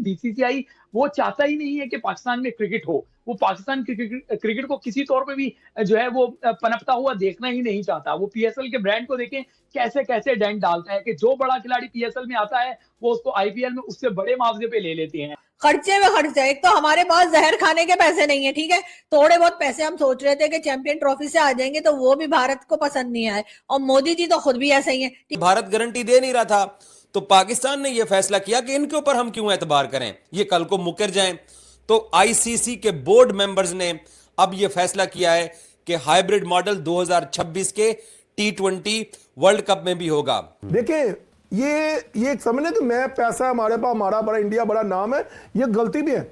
हैं। बीसीसीआई वो चाहता ही नहीं है कि पाकिस्तान में क्रिकेट हो, वो पाकिस्तान क्रिकेट को किसी तौर पे भी जो है वो पनपता हुआ देखना ही नहीं चाहता। वो पीएसएल के ब्रांड को देखें कैसे कैसे डेंट डालता है कि जो बड़ा खिलाड़ी पीएसएल में आता है वो उसको आईपीएल में उससे बड़े मुआवजे पे ले लेते हैं। खर्चे में खर्चा। एक तो हमारे पास जहर खाने के पैसे नहीं है, ठीक है, थोड़े बहुत पैसे हम सोच रहे थे कि चैंपियन ट्रॉफी से आ जाएंगे, तो वो भी भारत को पसंद नहीं आए, और मोदी जी तो खुद भी ऐसे ही है। भारत गारंटी दे नहीं रहा था, तो पाकिस्तान ने यह फैसला किया कि इनके ऊपर हम क्यों एतबार करें, ये कल को मुकर जाएं। तो आईसीसी के बोर्ड मेंबर्स ने अब यह फैसला किया है कि हाइब्रिड मॉडल 2026 के T20 वर्ल्ड कप में भी होगा। देखिए ये एक समझ लें कि मैं पैसा हमारे पास, हमारा बड़ा इंडिया बड़ा नाम है, ये गलती भी है।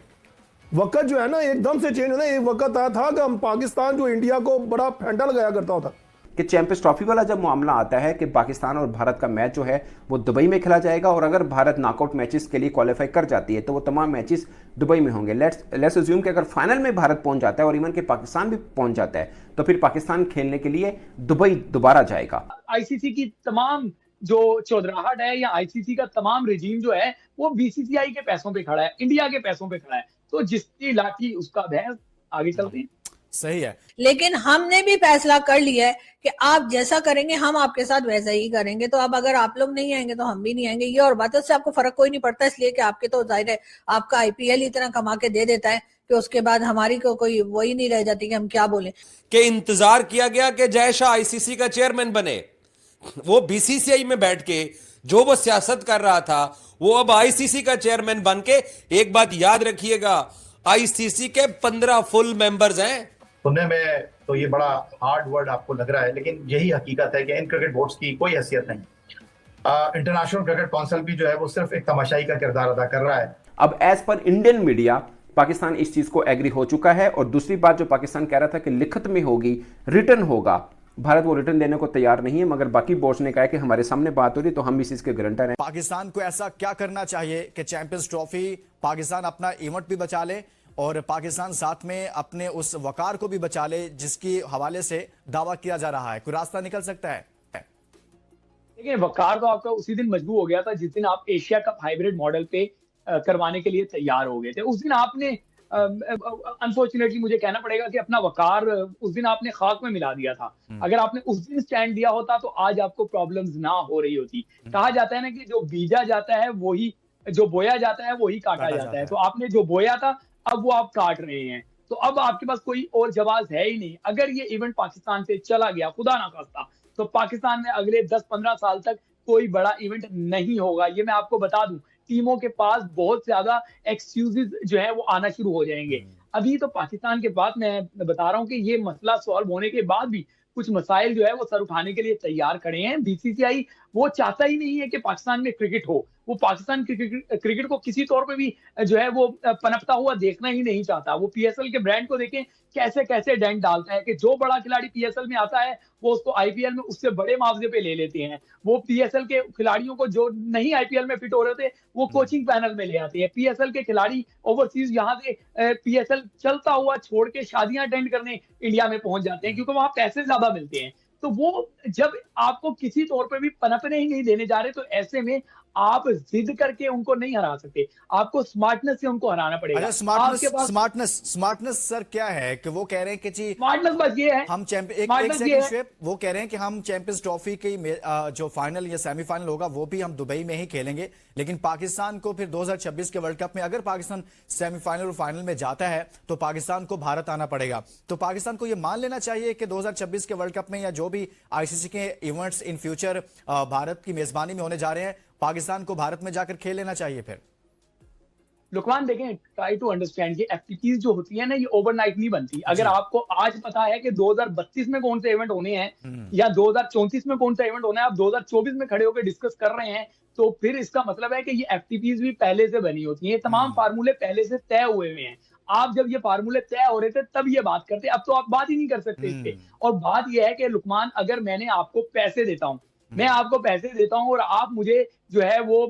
वक्त जो है ना एकदम से चेंज होना, एक वक्त आया था कि हम पाकिस्तान जो इंडिया को बड़ा फेंटा लगाया करता होता कि चैंपियंस ट्रॉफी वाला जब मामला आता है कि पाकिस्तान और भारत का मैच जो है वो दुबई में खेला जाएगा, और अगर भारत नॉकआउट मैचेस के लिए क्वालिफाई कर जाती है तो वो तमाम मैचेस दुबई में होंगे। लेट्स अज्यूम कि अगर फाइनल में भारत पहुंच जाता है और इवन के पाकिस्तान भी पहुंच जाता है, तो फिर पाकिस्तान खेलने के लिए दुबई दोबारा जाएगा। आईसीसी की तमाम जो चौधराहट है या आईसीसी का तमाम रिजीम जो है वो बीसीसीआई के पैसों पे खड़ा है, इंडिया के पैसों पे खड़ा है। तो जिसकी लाठी उसका भैंस, आगे चलते हैं। सही है, लेकिन हमने भी फैसला कर लिया है कि आप जैसा करेंगे हम आपके साथ वैसा ही करेंगे। तो अब अगर आप लोग नहीं आएंगे तो हम भी नहीं आएंगे, ये और बात है, उससे आपको फर्क कोई नहीं पड़ता, इसलिए कि आपके तो जाहिर है आपका आईपीएल इतना कमा के दे देता है कि उसके बाद हमारी को कोई वही नहीं रह जाती कि हम क्या बोले। कि इंतजार किया गया कि जय शाह आईसीसी का चेयरमैन बने, वो बीसीसीआई में बैठ के जो वो सियासत कर रहा था वो अब आईसीसी का चेयरमैन बन के, एक बात याद रखिएगा, आईसीसी के 15 फुल मेंबर्स हैं। सुनने में तो ये बड़ा हार्ड वर्ड आपको लग रहा है, लेकिन यही हकीकत है कि इन क्रिकेट बोर्ड्स की कोई हैसियत नहीं। इंटरनेशनल क्रिकेट काउंसिल भी जो है वो सिर्फ एक तमाशाई का किरदार अदा कर रहा है। अब as per Indian media Pakistan इस चीज को एग्री हो चुका है, और दूसरी बात जो पाकिस्तान कह रहा था कि लिखित में होगी, रिटर्न होगा, भारत वो रिटर्न देने को तैयार नहीं है, मगर बाकी बोर्ड्स ने कहा कि हमारे सामने बात हो रही तो हम इस चीज के गारंटर हैं। पाकिस्तान को ऐसा क्या करना चाहिए कि चैंपियंस ट्रॉफी पाकिस्तान अपना इवेंट भी बचा ले और पाकिस्तान साथ में अपने उस वकार को भी बचा ले जिसकी हवाले से दावा किया जा रहा है? कोई रास्ता निकल सकता है? देखिए, वकार तो आपका उसी दिन मजबूर हो गया था जिस दिन आप एशिया कप हाइब्रिड मॉडल पे करवाने के लिए तैयार हो गए थे। उस दिन आपने अनफॉर्चुनेटली मुझे कहना पड़ेगा कि अपना वकार उस दिन आपने खाक में मिला दिया था। अगर आपने उस दिन स्टैंड दिया होता तो आज आपको प्रॉब्लम्स ना हो रही होती। कहा जाता है ना कि जो बीजा जाता है वही, जो बोया जाता है वही काटा जाता है। तो आपने जो बोया था अब वो आप काट रहे हैं, तो अब आपके पास कोई और जवाब है ही नहीं। अगर ये इवेंट पाकिस्तान से चला गया, खुदा ना खास्ता, तो पाकिस्तान में अगले 10-15 साल तक कोई बड़ा इवेंट नहीं होगा। ये मैं आपको बता दूं, टीमों के पास बहुत ज्यादा एक्सक्यूजेस जो है वो आना शुरू हो जाएंगे। अभी तो पाकिस्तान के पास मैं बता रहा हूँ कि ये मसला सॉल्व होने के बाद भी कुछ मसाइल जो है वो सर उठाने के लिए तैयार खड़े हैं। बीसीसीआई वो चाहता ही नहीं है कि पाकिस्तान में क्रिकेट हो, वो पाकिस्तान क्रिकेट को किसी तौर पे भी जो है वो पनपता हुआ देखना ही नहीं चाहता। वो पीएसएल के ब्रांड को देखें कैसे कैसे डेंट डालता है कि जो बड़ा खिलाड़ी पीएसएल में आता है वो उसको आईपीएल में उससे बड़े मुआवजे पे ले लेते हैं। वो पीएसएल के खिलाड़ियों को जो नहीं आईपीएल में फिट हो रहे थे वो कोचिंग पैनल में ले आते हैं। पीएसएल के खिलाड़ी ओवरसीज यहाँ से पीएसएल चलता हुआ छोड़ के शादियां अटेंड करने इंडिया में पहुंच जाते हैं क्योंकि वहां पैसे ज्यादा मिलते हैं। तो वो जब आपको किसी तौर पे भी पनपने ही नहीं देने जा रहे, तो ऐसे में आप जिद करके उनको नहीं हरा सकते, आपको स्मार्टनेस से उनको हराना पड़ेगा। अच्छा, स्मार्टनेस सर क्या है कि वो कह रहे हैं कि जी स्मार्टनेस बस ये है, हम चैंपियन वो कह रहे हैं कि हम चैंपियंस ट्रॉफी की जो फाइनल या सेमीफाइनल होगा वो भी हम दुबई में ही खेलेंगे, लेकिन पाकिस्तान को फिर 2026 के वर्ल्ड कप में अगर पाकिस्तान सेमीफाइनल और फाइनल में जाता है तो पाकिस्तान को भारत आना पड़ेगा। तो पाकिस्तान को ये मान लेना चाहिए कि 2026 के वर्ल्ड कप में या जो भी आईसीसी के इवेंट्स इन फ्यूचर भारत की मेजबानी में होने जा रहे हैं, पाकिस्तान को भारत में जाकर खेल लेना चाहिए। फिर लुकमान देखें, ट्राई टू अंडरस्टैंड कि एफटीपीज जो होती है ना ये ओवरनाइट नहीं बनती। अगर आपको आज पता है कि 2032 में कौन से इवेंट होने हैं या 2034 में कौन सा इवेंट होना है, आप 2024 में खड़े होकर डिस्कस कर रहे हैं, तो फिर इसका मतलब है कि ये एफटीपीज भी पहले से बनी होती हैं। तमाम फार्मूले पहले से तय हुए हुए हैं। आप जब ये फार्मूले तय हो रहे थे तब ये बात करते, अब तो आप बात ही नहीं कर सकते इस पे। और बात यह है कि लुकमान, अगर मैंने आपको पैसे देता हूं, मैं आपको पैसे देता हूं और आप मुझे जो है वो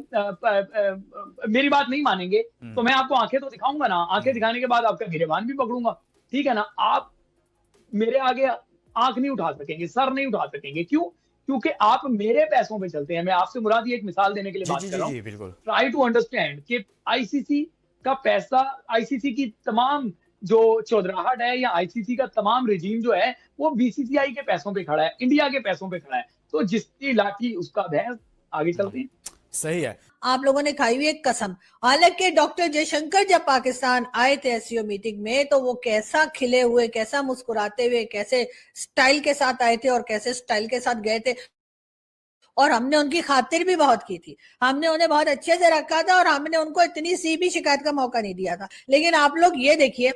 मेरी बात नहीं मानेंगे, तो मैं आपको आंखें तो दिखाऊंगा ना, आंखें दिखाने के बाद आपका गिरेबान भी पकड़ूंगा, ठीक है ना। आप मेरे आगे आंख नहीं उठा सकेंगे, सर नहीं उठा सकेंगे। क्यों? क्योंकि आप मेरे पैसों पे चलते हैं। मैं आपसे मुराद ये एक मिसाल देने के लिए जी बात जी कर जी रहा जी हूँ। बिल्कुल। ट्राई टू अंडरस्टैंड कि आईसीसी का पैसा, आईसीसी की तमाम जो चौधराहट है या आईसीसी का तमाम रिजीम जो है वो बीसीसीआई के पैसों पे खड़ा है, इंडिया के पैसों पे खड़ा है। तो जिसकी लाठी उसका भैंस, आगे चलते हैं। सही है। आप लोगों ने खाई हुई एक कसम। हालांकि डॉक्टर जयशंकर जब पाकिस्तान आए थे एससीओ मीटिंग में, तो वो कैसा खिले हुए, कैसा मुस्कुराते हुए, कैसे स्टाइल के साथ आए थे और कैसे स्टाइल के साथ गए थे। और हमने उनकी खातिर भी बहुत की थी, हमने उन्हें बहुत अच्छे से रखा था और हमने उनको इतनी सी भी शिकायत का मौका नहीं दिया था। लेकिन आप लोग ये देखिए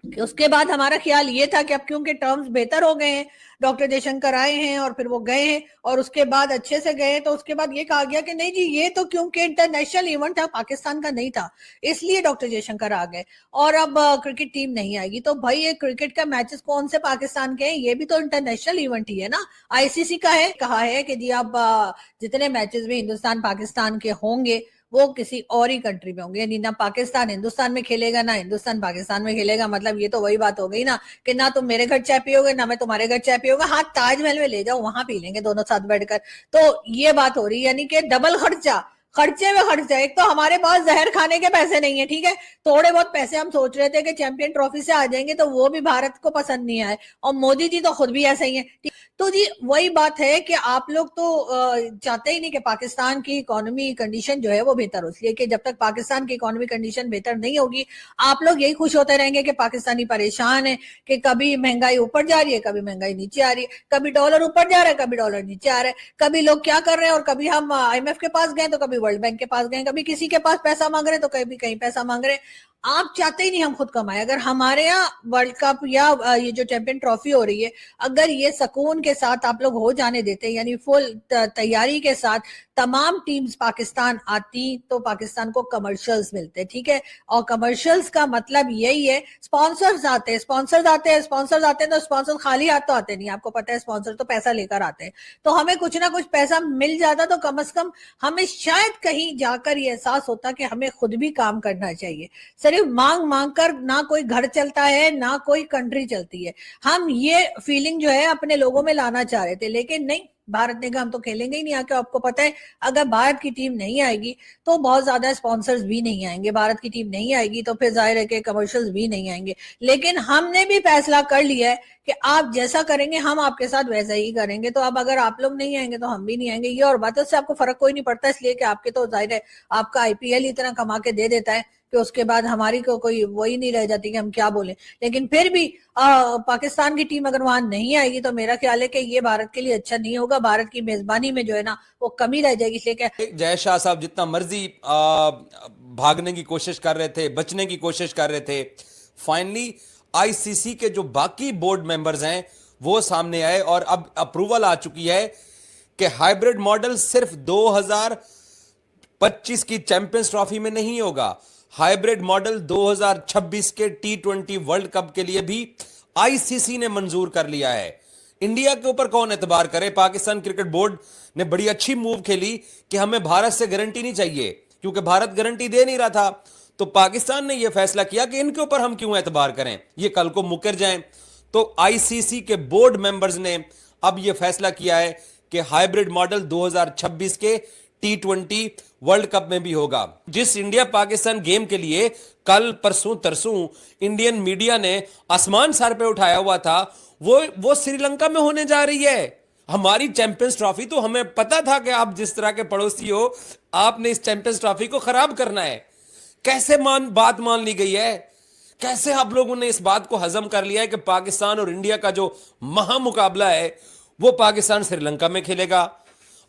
कि उसके बाद हमारा ख्याल ये था कि अब क्योंकि टर्म्स बेहतर हो गए हैं, डॉक्टर जयशंकर आए हैं और फिर वो गए हैं और उसके बाद अच्छे से गए, तो उसके बाद ये कहा गया कि नहीं जी, ये तो क्योंकि इंटरनेशनल इवेंट था, पाकिस्तान का नहीं था, इसलिए डॉक्टर जयशंकर आ गए और अब क्रिकेट टीम नहीं आएगी। तो भाई ये क्रिकेट का मैचेस कौन से पाकिस्तान के हैं? ये भी तो इंटरनेशनल इवेंट ही है ना, आईसीसी का है। कहा है कि जी अब जितने मैचेस भी हिंदुस्तान पाकिस्तान के होंगे वो किसी और ही कंट्री में होंगे, यानी ना पाकिस्तान हिंदुस्तान में खेलेगा ना हिंदुस्तान पाकिस्तान में खेलेगा। मतलब ये तो वही बात हो गई ना कि ना तुम मेरे घर चाय पियोगे ना मैं तुम्हारे घर चाय पियोगा। हाँ, ताजमहल में ले जाओ, वहां पी लेंगे दोनों साथ बैठकर। तो ये बात हो रही है, यानी कि डबल खर्चा, खर्चे में खर्चा। एक तो हमारे पास जहर खाने के पैसे नहीं है, ठीक है, थोड़े बहुत पैसे हम सोच रहे थे कि चैंपियन ट्रॉफी से आ जाएंगे, तो वो भी भारत को पसंद नहीं आए और मोदी जी तो खुद भी ऐसे ही है। तो जी वही बात है कि आप लोग तो चाहते ही नहीं कि पाकिस्तान की इकोनॉमी कंडीशन जो है वो बेहतर हो, इसलिए कि जब तक पाकिस्तान की इकोनॉमी कंडीशन बेहतर नहीं होगी आप लोग यही खुश होते रहेंगे कि पाकिस्तानी परेशान है, कि कभी महंगाई ऊपर जा रही है, कभी महंगाई नीचे आ रही है, कभी डॉलर ऊपर जा रहा है, कभी डॉलर नीचे आ रहा है, कभी लोग क्या कर रहे हैं और कभी हम आईएमएफ के पास गए तो कभी वर्ल्ड बैंक के पास गए, कभी किसी के पास पैसा मांग रहे हैं तो कभी कहीं पैसा मांग रहे हैं। आप चाहते ही नहीं हम खुद कमाए। अगर हमारे यहाँ वर्ल्ड कप या ये जो चैंपियन ट्रॉफी हो रही है, अगर ये सुकून के साथ आप लोग हो जाने देते, यानी फुल तैयारी के साथ तमाम टीम्स पाकिस्तान आती, तो पाकिस्तान को कमर्शियल्स मिलते, ठीक है। और कमर्शियल्स का मतलब यही है, स्पॉन्सर्स आते हैं, स्पॉन्सर्स आते हैं, स्पॉन्सर्स आते हैं, तो स्पॉन्सर्स खाली हाथ तो आते नहीं, आपको पता है स्पॉन्सर तो पैसा लेकर आते हैं। तो हमें कुछ ना कुछ पैसा मिल जाता तो कम से कम हमें शायद कहीं जाकर ये एहसास होता कि हमें खुद भी काम करना चाहिए। सिर्फ मांग मांग कर ना कोई घर चलता है ना कोई कंट्री चलती है। हम ये फीलिंग जो है अपने लोगों में लाना चाह रहे थे, लेकिन नहीं, भारत ने कहा हम तो खेलेंगे ही नहीं आके। आपको पता है अगर भारत की टीम नहीं आएगी तो बहुत ज्यादा स्पॉन्सर्स भी नहीं आएंगे, भारत की टीम नहीं आएगी तो फिर जाहिर है कि कमर्शियल्स भी नहीं आएंगे। लेकिन हमने भी फैसला कर लिया है कि आप जैसा करेंगे हम आपके साथ वैसा ही करेंगे। तो अब अगर आप लोग नहीं आएंगे तो हम भी नहीं आएंगे, ये और बात है, उससे आपको फर्क कोई नहीं पड़ता, इसलिए कि आपके तो जाहिर है आपका आईपीएल इतना कमा के दे देता है कि उसके बाद हमारी को कोई वही नहीं रह जाती कि हम क्या बोले। लेकिन फिर भी पाकिस्तान की टीम अगर वहां नहीं आएगी तो मेरा ख्याल है कि ये भारत के लिए अच्छा नहीं होगा, भारत की मेजबानी में जो है ना वो कमी रह जाएगी। इसलिए कि जय शाह साहब जितना मर्जी भागने की कोशिश कर रहे थे, बचने की कोशिश कर रहे थे, फाइनली आईसीसी के जो बाकी बोर्ड मेंबर्स हैं वो सामने आए और अब अप्रूवल आ चुकी है कि हाइब्रिड मॉडल सिर्फ 2025 की चैंपियंस ट्रॉफी में नहीं होगा, हाइब्रिड मॉडल 2026 के टी20 वर्ल्ड कप के लिए भी आईसीसी ने मंजूर कर लिया है। इंडिया के ऊपर कौन एतबार करे? पाकिस्तान क्रिकेट बोर्ड ने बड़ी अच्छी मूव खेली कि हमें भारत से गारंटी नहीं चाहिए, क्योंकि भारत गारंटी दे नहीं रहा था। तो पाकिस्तान ने यह फैसला किया कि इनके ऊपर हम क्यों एतबार करें, ये कल को मुकर जाएं। तो आईसीसी के बोर्ड मेंबर्स ने अब यह फैसला किया है कि हाइब्रिड मॉडल 2026 के टी20 वर्ल्ड कप में भी होगा। जिस इंडिया पाकिस्तान गेम के लिए कल परसों तरसों इंडियन मीडिया ने आसमान सर पे उठाया हुआ था, वो श्रीलंका में होने जा रही है। हमारी चैंपियंस ट्रॉफी, तो हमें पता था कि आप जिस तरह के पड़ोसी हो, आपने इस चैंपियंस ट्रॉफी को खराब करना है। कैसे बात मान ली गई है, कैसे आप लोगों ने इस बात को हजम कर लिया है कि पाकिस्तान और इंडिया का जो महामुकाबला है वो पाकिस्तान श्रीलंका में खेलेगा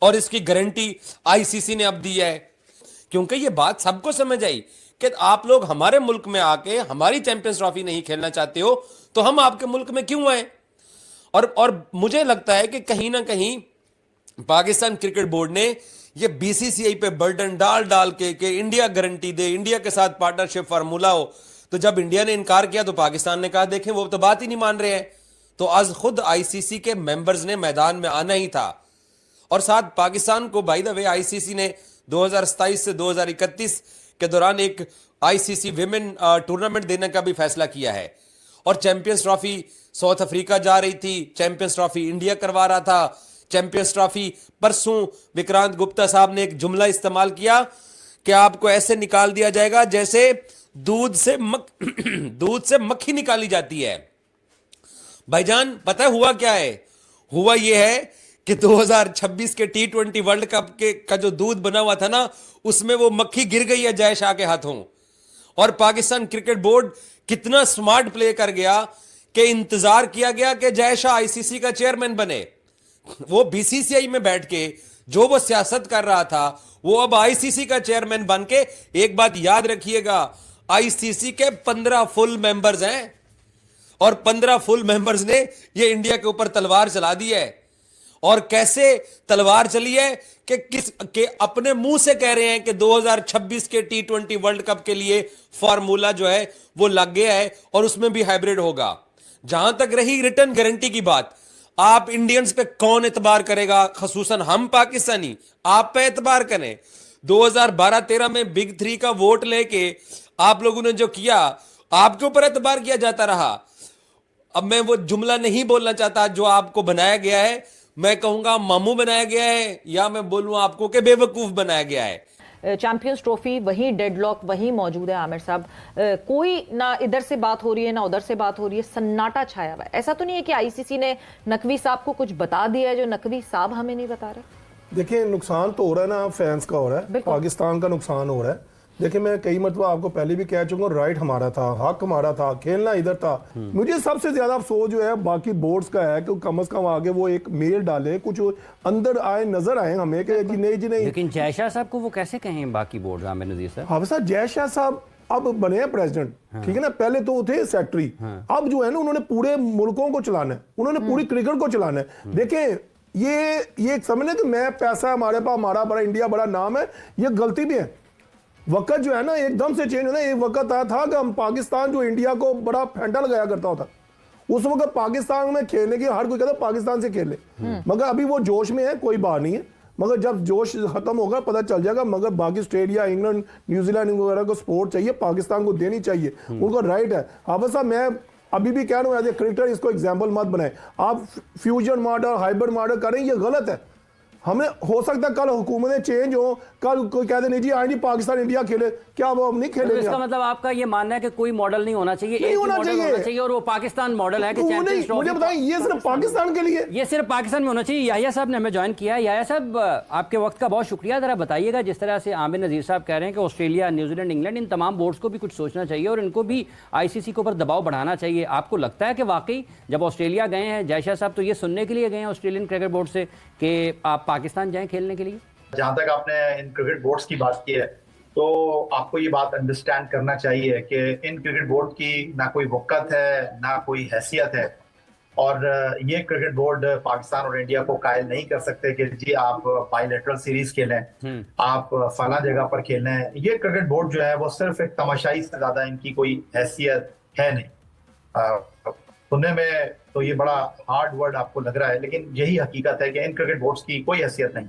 और इसकी गारंटी आईसीसी ने अब दी है। क्योंकि ये बात सबको समझ आई कि आप लोग हमारे मुल्क में आके हमारी चैंपियंस ट्रॉफी नहीं खेलना चाहते हो तो हम आपके मुल्क में क्यों आए। और मुझे लगता है कि कहीं ना कहीं पाकिस्तान क्रिकेट बोर्ड ने ये बीसीसीआई पे बर्डन डाल डाल के इंडिया गारंटी दे, इंडिया के साथ पार्टनरशिप फार्मूला हो। तो जब इंडिया ने इनकार किया तो पाकिस्तान ने कहा देखें वो तो बात ही नहीं मान रहे हैं। तो आज खुद आईसीसी के मेंबर्स ने मैदान में आना ही था। और साथ पाकिस्तान को बाय द वे आईसीसी ने 2027 से 2031 के दौरान एक आईसीसी विमेन टूर्नामेंट देने का भी फैसला किया है। और चैंपियंस ट्रॉफी साउथ अफ्रीका जा रही थी, चैंपियंस ट्रॉफी इंडिया करवा रहा था, चैंपियंस ट्रॉफी परसों विक्रांत गुप्ता साहब ने एक जुमला इस्तेमाल किया कि आपको ऐसे निकाल दिया जाएगा जैसे दूध से मक्खी निकाली जाती है। भाईजान पता है हुआ क्या है? हुआ यह है कि 2026 के T20 वर्ल्ड कप के का जो दूध बना हुआ था ना, उसमें वो मक्खी गिर गई है जय शाह के हाथों। और पाकिस्तान क्रिकेट बोर्ड कितना स्मार्ट प्ले कर गया कि इंतजार किया गया कि जय शाह आईसीसी का चेयरमैन बने। वो बीसीसीआई में बैठ के जो वो सियासत कर रहा था, वो अब आईसीसी का चेयरमैन बन के, एक बात याद रखिएगा, आईसीसी के 15 फुल मेंबर्स हैं और 15 फुल मेंबर्स ने ये इंडिया के ऊपर तलवार चला दी है। और कैसे तलवार चली है कि अपने मुंह से कह रहे हैं कि 2026 के T20 वर्ल्ड कप के लिए फार्मूला जो है वो लग गया है और उसमें भी हाइब्रिड होगा। जहां तक रही रिटर्न गारंटी की बात, आप इंडियंस पे कौन एतबार करेगा? खसूसन हम पाकिस्तानी आप पे एतबार करें। 2012-13 में बिग 3 का वोट लेके आप लोगों ने जो किया, आपके ऊपर एतबार किया जाता रहा। अब मैं वो जुमला नहीं बोलना चाहता जो आपको बनाया गया है, मैं कहूंगा मामू बनाया गया है, या मैं बोलूं आपको कि बेवकूफ बनाया गया है। चैंपियंस ट्रॉफी वहीं डेडलॉक वहीं मौजूद है। आमिर साहब, कोई ना इधर से बात हो रही है ना उधर से बात हो रही है, सन्नाटा छाया हुआ है। ऐसा तो नहीं है कि आईसीसी ने नकवी साहब को कुछ बता दिया है जो नकवी साहब हमें नहीं बता रहे? देखिए, नुकसान तो हो रहा है ना, फैंस का हो रहा है, पाकिस्तान का नुकसान हो रहा है। देखिए, मैं कई मरतबा आपको पहले भी कह चुका हूँ, राइट हमारा था, हक हमारा था, खेलना इधर था। मुझे सबसे ज्यादा अफसोस जो है बाकी बोर्ड्स का है कि कम से कम आगे वो एक मेल डाले, कुछ अंदर आए, नजर आए हमें कि जी नहीं। लेकिन जय शाह साहब को वो कैसे कहें बाकी बोर्ड? आमिर नजीर साहब, हाँ साहब, जय शाह साहब अब बने हैं प्रेसिडेंट, ठीक है ना, पहले तो थे सेक्रेटरी, अब जो है ना उन्होंने पूरे मुल्कों को चलाना है, उन्होंने पूरी क्रिकेट को चलाना है। देखें, ये एक समझ कि मैं पैसा हमारे पास, हमारा बड़ा इंडिया बड़ा नाम है, ये गलती भी है। वक्त जो है ना एकदम से चेंज होना। एक वक्त आया था कि हम पाकिस्तान जो इंडिया को बड़ा फेंटा लगाया करता होता, उस वक्त पाकिस्तान में खेलने की हर कोई कहता पाकिस्तान से खेले, मगर अभी वो जोश में है, कोई बात नहीं है, मगर जब जोश खत्म होगा पता चल जाएगा। मगर बाकी ऑस्ट्रेलिया, इंग्लैंड, न्यूजीलैंड वगैरह को सपोर्ट चाहिए, पाकिस्तान को देनी चाहिए, उनका राइट है। हाफिज साहब, मैं अभी भी कह रहा हूँ एज ए क्रिकेटर, इसको एग्जाम्पल मत बनाए। आप फ्यूजन मॉडल, हाइब्रिड मॉडल करें, ये गलत है। हमें हो सकता है कल हुकूमतें चेंज हो, कल कोई कह दे नहीं जी आज नहीं पाकिस्तान इंडिया खेले, क्या वो हम नहीं खेलेंगे? इसका मतलब आपका ये मानना है कि कोई मॉडल नहीं होना चाहिए, नहीं होना चाहिए और वो पाकिस्तान मॉडल है कि मुझे बताएं, ये सिर्फ पाकिस्तान के लिए, ये सिर्फ पाकिस्तान में होना चाहिए। याहिया साहब ने हमें ज्वाइन किया। याहिया साहब, आपके वक्त का बहुत शुक्रिया। जरा बताइएगा, जिस तरह से आमिर नजीर साहब कह रहे हैं कि ऑस्ट्रेलिया, न्यूजीलैंड, इंग्लैंड, इन तमाम बोर्ड्स को भी कुछ सोचना चाहिए और इनको भी आईसीसी के ऊपर दबाव बढ़ाना चाहिए। आपको लगता है कि वाकई जब ऑस्ट्रेलिया गए हैं, जय शाह साहब तो ये सुनने के लिए गए हैं ऑस्ट्रेलियन क्रिकेट बोर्ड से कि आप पाकिस्तान जाएं खेलने के लिए? जहां तक आपने इन क्रिकेट बोर्ड्स की बात की है, तो आपको ये बात अंडरस्टैंड करना चाहिए कि इन क्रिकेट बोर्ड की ना कोई वक़्त है, ना कोई हैसियत है। और ये क्रिकेट बोर्ड पाकिस्तान और इंडिया को कायल नहीं कर सकते कि जी आप बायलैटरल सीरीज खेलें, आप फला जगह पर खेलें। ये क्रिकेट बोर्ड जो है वो सिर्फ एक तमाशाई से ज्यादा इनकी कोई हैसियत है नहीं। सुनने में तो ये बड़ा हार्ड वर्ड आपको लग रहा है, लेकिन यही हकीकत है कि इन क्रिकेट बोर्ड्स की कोई हैसियत नहीं।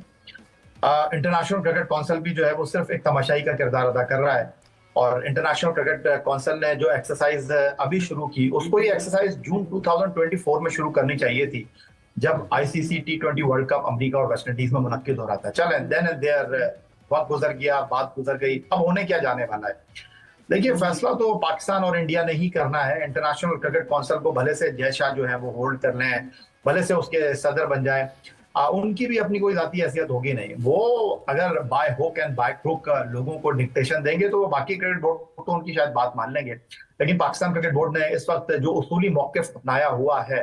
इंटरनेशनल क्रिकेट काउंसिल भी जो है वो सिर्फ एक तमाशाई का किरदार अदा कर रहा है। और इंटरनेशनल क्रिकेट काउंसिल ने जो एक्सरसाइज अभी शुरू की, उसको ये एक्सरसाइज जून 2024 में शुरू करनी चाहिए थी, जब ICC T20 world cup America और वेस्ट इंडीज में मुनक्किद हो रहा था। चलें, देन एंड देयर वक्त गुजर गया, बात गुजर गई, अब होने क्या जाने वाला है। देखिए, फैसला तो पाकिस्तान और इंडिया ने ही करना है। इंटरनेशनल क्रिकेट काउंसिल को भले से जय शाह जो है वो होल्ड कर लें, भले से उसके सदर बन जाए, उनकी भी अपनी कोई जाती हैसियत होगी नहीं। वो अगर by hook and by crook लोगों को डिक्टेशन देंगे तो बाकी क्रिकेट बोर्ड तो उनकी शायद बात मान लेंगे। लेकिन पाकिस्तान क्रिकेट बोर्ड ने इस वक्त जो उसूली मौक़िफ़ अपनाया हुआ है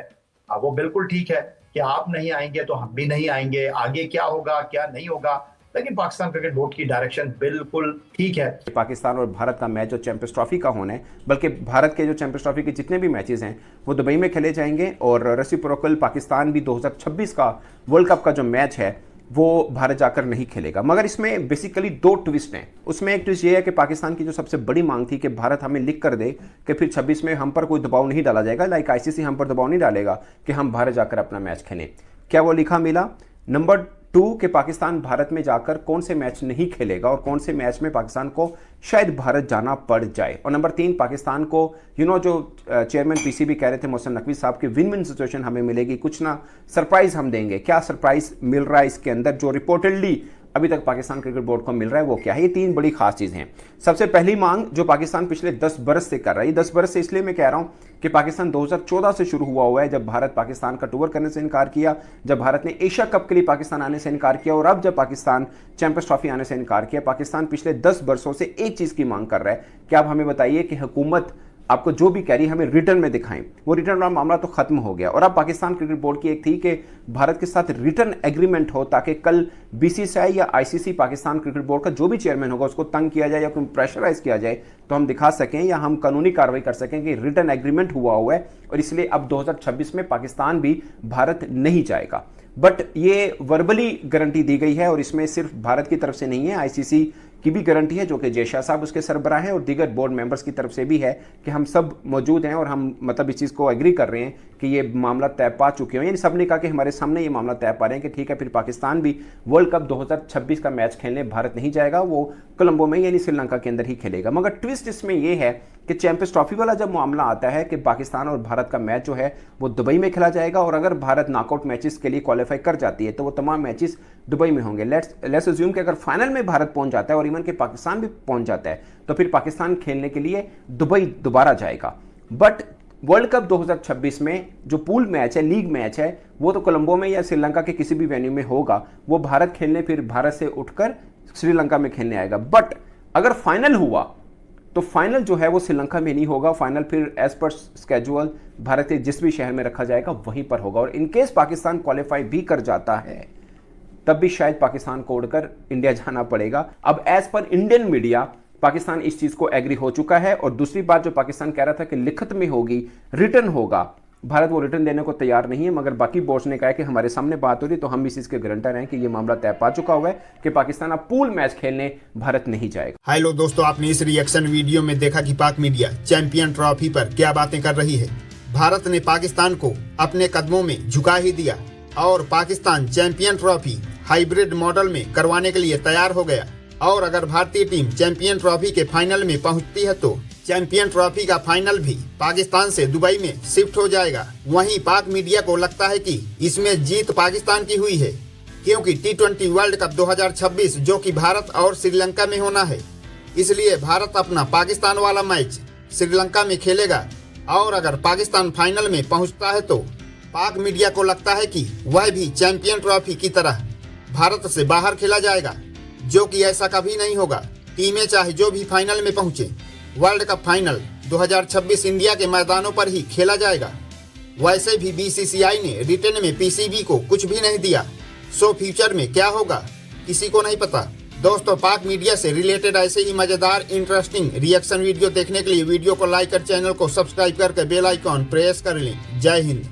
वो बिल्कुल ठीक है कि आप नहीं आएंगे तो हम भी नहीं आएंगे, आगे क्या होगा क्या नहीं होगा, लेकिन पाकिस्तान क्रिकेट बोर्ड की डायरेक्शन बिल्कुल ठीक है। पाकिस्तान और भारत का मैच जो चैंपियंस ट्रॉफी का होना है, बल्कि भारत के जो चैंपियंस ट्रॉफी के जितने भी मैचेस हैं वो दुबई में खेले जाएंगे और रेसिप्रोकल पाकिस्तान भी 2026 का वर्ल्ड कप का जो मैच है वो भारत जाकर नहीं खेलेगा। मगर इसमें बेसिकली दो ट्विस्ट हैं। उसमें एक ट्विस्ट ये है कि पाकिस्तान की जो सबसे बड़ी मांग थी कि भारत हमें लिख कर दे कि फिर 26 में हम पर कोई दबाव नहीं डाला जाएगा, लाइक आईसीसी हम पर दबाव नहीं डालेगा कि हम भारत जाकर अपना मैच खेलें। क्या वो लिखा मिला? नंबर 2 कि पाकिस्तान भारत में जाकर कौन से मैच नहीं खेलेगा और कौन से मैच में पाकिस्तान को शायद भारत जाना पड़ जाए। और नंबर 3 पाकिस्तान को जो चेयरमैन पीसीबी कह रहे थे मोहसिन नकवी साहब की विन विन सिचुएशन हमें मिलेगी, कुछ ना सरप्राइज हम देंगे। क्या सरप्राइज मिल रहा है इसके अंदर जो रिपोर्टेडली अभी तक पाकिस्तान क्रिकेट बोर्ड को मिल रहा है वो क्या है? ये 3 बड़ी खास चीजें हैं। सबसे पहली मांग जो पाकिस्तान पिछले 10 बरस से कर रहा है, 10 बरस से इसलिए मैं कह रहा हूं कि पाकिस्तान 2014 से शुरू हुआ है, जब भारत पाकिस्तान का टूर करने से इनकार किया, जब भारत ने एशिया कप के लिए पाकिस्तान आने से इनकार किया और अब जब पाकिस्तान चैंपियंस ट्रॉफी आने से इनकार किया। पाकिस्तान पिछले 10 बरसों से एक चीज की मांग कर रहा है कि आप हमें बताइए कि हुकूमत आपको जो भी कह रही है हमें रिटर्न में दिखाएं। वो रिटर्न वाला मामला तो खत्म हो गया और अब पाकिस्तान क्रिकेट बोर्ड की एक थी कि भारत के साथ रिटर्न एग्रीमेंट हो ताकि कल बीसीसीआई या आईसीसी पाकिस्तान क्रिकेट बोर्ड का जो भी चेयरमैन होगा उसको तंग किया जाए या कोई प्रेशराइज किया जाए तो हम दिखा सकें या हम कानूनी कार्रवाई कर सकें कि रिटर्न एग्रीमेंट हुआ है और इसलिए अब 2026 में पाकिस्तान भी भारत नहीं जाएगा। बट ये वर्बली गारंटी दी गई है और इसमें सिर्फ भारत की तरफ से नहीं है, आईसीसी की भी गारंटी है जो कि जय शाह साहब उसके सरबराह हैं और दीगर बोर्ड मेंबर्स की तरफ से भी है कि हम सब मौजूद हैं और हम मतलब इस चीज़ को एग्री कर रहे हैं कि ये मामला तय पा चुके हैं। यानी सब ने कहा कि हमारे सामने ये मामला तय पा रहे हैं कि ठीक है फिर पाकिस्तान भी वर्ल्ड कप 2026 का मैच खेलने भारत नहीं जाएगा, वो कोलंबो में यानी श्रीलंका के अंदर ही खेलेगा। मगर ट्विस्ट इसमें यह है कि चैंपियंस ट्रॉफी वाला जब मामला आता है कि पाकिस्तान और भारत का मैच जो है वो दुबई में खेला जाएगा और अगर भारत नॉकआउट मैचेस के लिए क्वालिफाई कर जाती है तो वो तमाम मैचेस दुबई में होंगे। लेट्स अज्यूम कि अगर फाइनल में भारत पहुंच जाता है और इवन के पाकिस्तान भी पहुंच जाता है तो फिर पाकिस्तान खेलने के लिए दुबई दोबारा जाएगा। बट वर्ल्ड कप 2026 में जो पूल मैच है, लीग मैच है, वो तो कोलंबो में या श्रीलंका के किसी भी वेन्यू में होगा। वो भारत खेलने फिर भारत से उठकर श्रीलंका में खेलने आएगा। बट अगर फाइनल हुआ तो फाइनल जो है वो श्रीलंका में नहीं होगा, फाइनल फिर एज पर स्केड्यूल भारत के जिस भी शहर में रखा जाएगा वहीं पर होगा। और इनकेस पाकिस्तान क्वालिफाई भी कर जाता है तब भी शायद पाकिस्तान को उड़कर इंडिया जाना पड़ेगा। अब as per Indian media Pakistan इस चीज को एग्री हो चुका है। और दूसरी बात जो पाकिस्तान कह रहा था कि लिखित में होगी, रिटर्न होगा, भारत वो रिटर्न देने को तैयार नहीं है। मगर बाकी बोर्ड्स ने कहा कि हमारे सामने बात हो रही तो हम इस चीज के गारंटर हैं कि ये मामला तय पा चुका हुआ है कि पाकिस्तान अब पूल मैच खेलने भारत नहीं जाएगा। हेलो दोस्तों, आपने इस रिएक्शन वीडियो में देखा कि पाक मीडिया चैंपियन ट्रॉफी पर क्या बातें कर रही है। भारत ने पाकिस्तान को अपने कदमों में झुका ही दिया और Pakistan champion trophy hybrid model में करवाने के लिए तैयार हो गया। और अगर भारतीय टीम चैंपियन ट्रॉफी के फाइनल में पहुंचती है तो चैंपियन ट्रॉफी का फाइनल भी पाकिस्तान से दुबई में शिफ्ट हो जाएगा। वहीं पाक मीडिया को लगता है कि इसमें जीत पाकिस्तान की हुई है क्योंकि T20 वर्ल्ड कप 2026 जो कि भारत और श्रीलंका में होना है, इसलिए भारत अपना पाकिस्तान वाला मैच श्रीलंका में खेलेगा। और अगर पाकिस्तान फाइनल में पहुंचता है तो पाक मीडिया को लगता है कि वह भी चैंपियन ट्रॉफी की तरह भारत से बाहर खेला जाएगा, जो कि ऐसा कभी नहीं होगा। टीमें चाहे जो भी फाइनल में पहुंचे, वर्ल्ड कप फाइनल 2026 इंडिया के मैदानों पर ही खेला जाएगा। वैसे भी बीसीसीआई ने रिटर्न में पीसीबी को कुछ भी नहीं दिया, सो फ्यूचर में क्या होगा किसी को नहीं पता। दोस्तों, पाक मीडिया से रिलेटेड ऐसे ही मजेदार इंटरेस्टिंग रिएक्शन वीडियो देखने के लिए वीडियो को लाइक कर चैनल को सब्सक्राइब करके बेल आइकॉन प्रेस कर लें। जय हिंद।